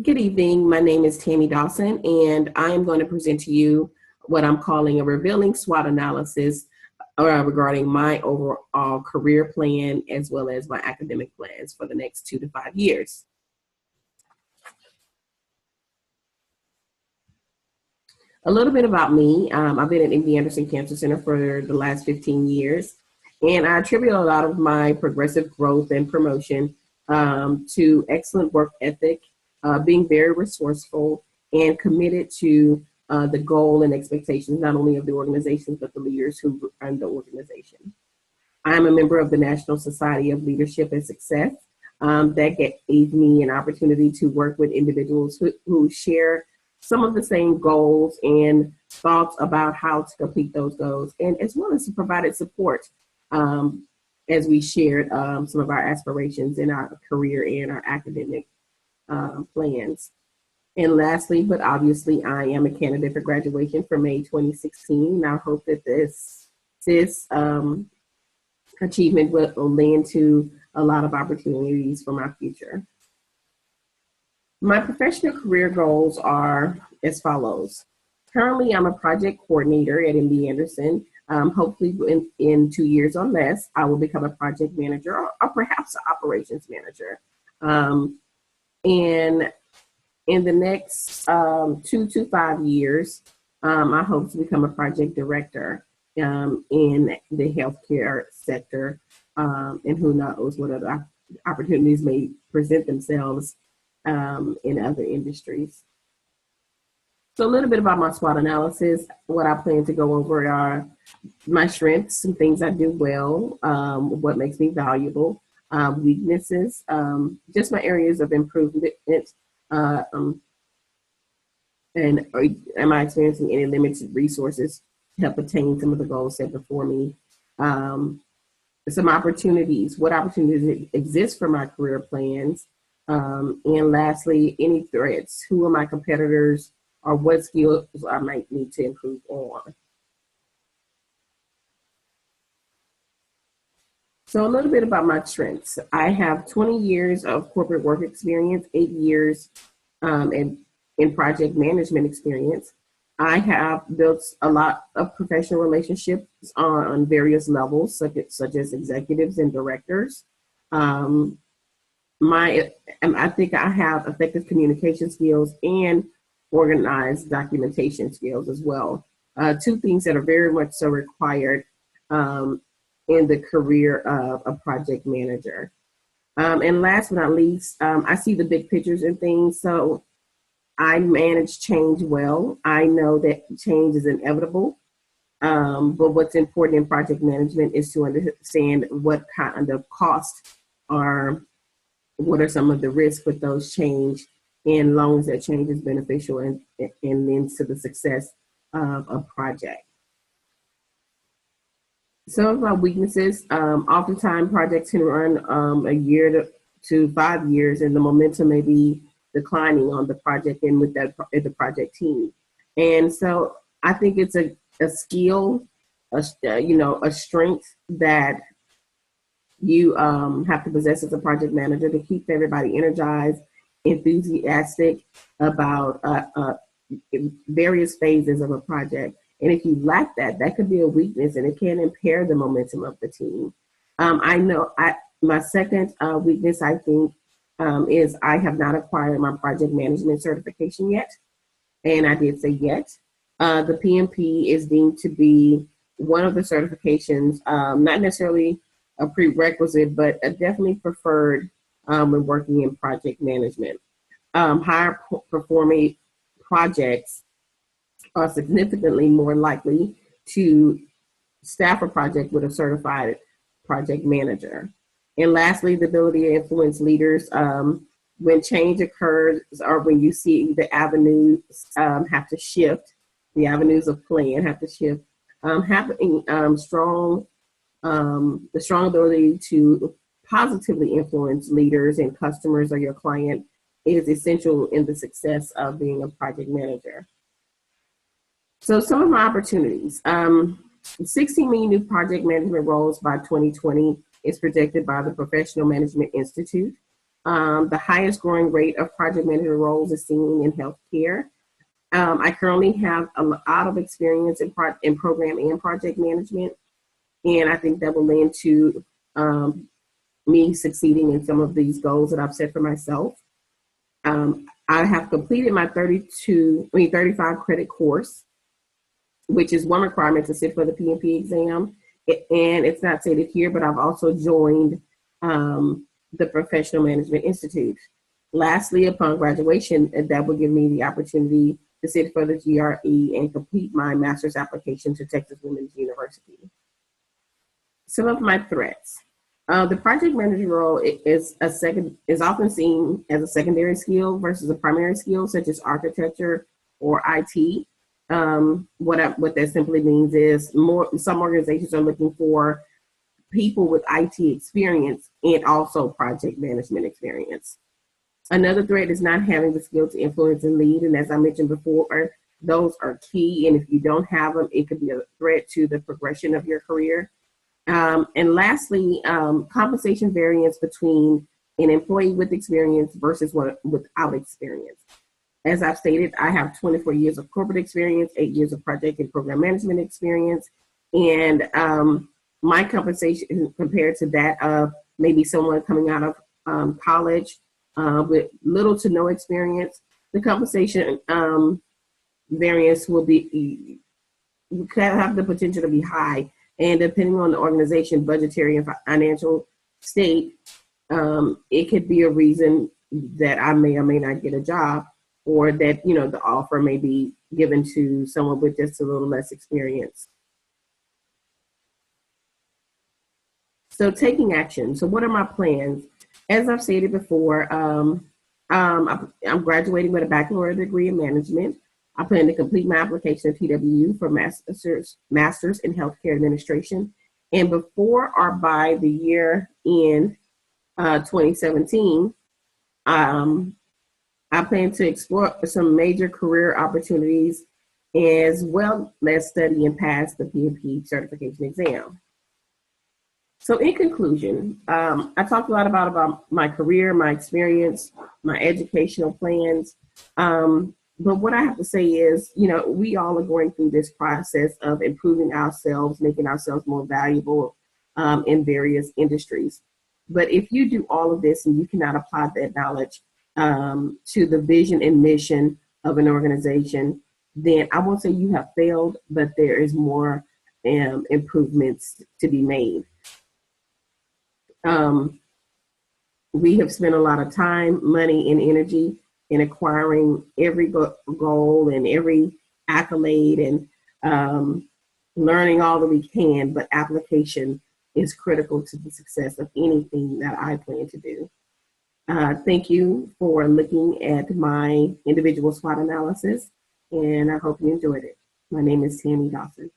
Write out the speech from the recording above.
Good evening. My name is Tammy Dawson, and I am going to present to you what I'm calling a revealing SWOT analysis regarding my overall career plan as well as my academic plans for the next 2 to 5 years. A little bit about me. I've been at MD Anderson Cancer Center for the last 15 years, and I attribute a lot of my progressive growth and promotion to excellent work ethic, being very resourceful, and committed to the goal and expectations not only of the organization, but the leaders who run the organization. I'm a member of the National Society of Leadership and Success. That gave me an opportunity to work with individuals who share some of the same goals and thoughts about how to complete those goals, and as well as to provide support as we shared some of our aspirations in our career and our academic plans. And lastly, but obviously, I am a candidate for graduation for May 2016. I hope that this achievement will lend to a lot of opportunities for my future. My professional career goals are as follows. Currently, I'm a project coordinator at MD Anderson. Hopefully in 2 years or less, I will become a project manager or perhaps an operations manager. And in the next 2 to 5 years, I hope to become a project director in the healthcare sector. And who knows what other opportunities may present themselves in other industries. So a little bit about my SWOT analysis. What I plan to go over are my strengths, some things I do well, what makes me valuable, weaknesses, just my areas of improvement, and am I experiencing any limited resources to help attain some of the goals set before me? Some opportunities, what opportunities exist for my career plans? And lastly, any threats, who are my competitors, or what skills I might need to improve on. So a little bit about my strengths. I have 20 years of corporate work experience, 8 years in project management experience. I have built a lot of professional relationships on various levels, such as executives and directors. I think I have effective communication skills and organized documentation skills as well. Two things that are very much so required in the career of a project manager. And last but not least, I see the big pictures and things. So I manage change well. I know that change is inevitable. But what's important in project management is to understand what kind of costs are, what are some of the risks with those change, and long as that change is beneficial and lends to the success of a project. Some of my weaknesses, oftentimes projects can run a year to 5 years, and the momentum may be declining on the project and with the project team. And so I think it's a skill, a strength that you have to possess as a project manager to keep everybody energized, enthusiastic about various phases of a project. And if you lack that, that could be a weakness, and it can impair the momentum of the team. My second weakness, I think, is I have not acquired my project management certification yet. And I did say yet. The PMP is deemed to be one of the certifications, not necessarily a prerequisite, but definitely preferred when working in project management. Higher performing projects are significantly more likely to staff a project with a certified project manager. And lastly, the ability to influence leaders when change occurs, or when you see the avenues have to shift, the avenues of plan have to shift. Having the strong ability to positively influence leaders and customers or your client is essential in the success of being a project manager. So some of my opportunities, 16 million new project management roles by 2020 is projected by the Professional Management Institute. The highest growing rate of project manager roles is seen in healthcare. I currently have a lot of experience in program and project management, and I think that will lend to me succeeding in some of these goals that I've set for myself. I have completed my 35 credit course, which is one requirement to sit for the PMP exam. And it's not stated here, but I've also joined the Professional Management Institute. Lastly, upon graduation, that will give me the opportunity to sit for the GRE and complete my master's application to Texas Women's University. Some of my threats. The project manager role is often seen as a secondary skill versus a primary skill, such as architecture or IT. What that simply means is some organizations are looking for people with IT experience and also project management experience. Another threat is not having the skill to influence and lead. And as I mentioned before, those are key. And if you don't have them, it could be a threat to the progression of your career. And lastly, compensation variance between an employee with experience versus one without experience. As I've stated, I have 24 years of corporate experience, 8 years of project and program management experience. And my compensation compared to that of maybe someone coming out of college with little to no experience, the compensation variance will have the potential to be high. And depending on the organization, budgetary and financial state, it could be a reason that I may or may not get a job, or that, the offer may be given to someone with just a little less experience. So taking action. So what are my plans? As I've stated before, I'm graduating with a baccalaureate degree in management. I plan to complete my application at TWU for master's in healthcare administration. And before or by the year in 2017, I plan to explore some major career opportunities as well as study and pass the PMP certification exam. So in conclusion, I talked a lot about my career, my experience, my educational plans. But what I have to say is, we all are going through this process of improving ourselves, making ourselves more valuable in various industries. But if you do all of this and you cannot apply that knowledge to the vision and mission of an organization, then I won't say you have failed, but there is more improvements to be made. We have spent a lot of time, money, and energy in acquiring every goal and every accolade and learning all that we can, but application is critical to the success of anything that I plan to do. Thank you for looking at my individual SWOT analysis, and I hope you enjoyed it. My name is Tammy Dawson.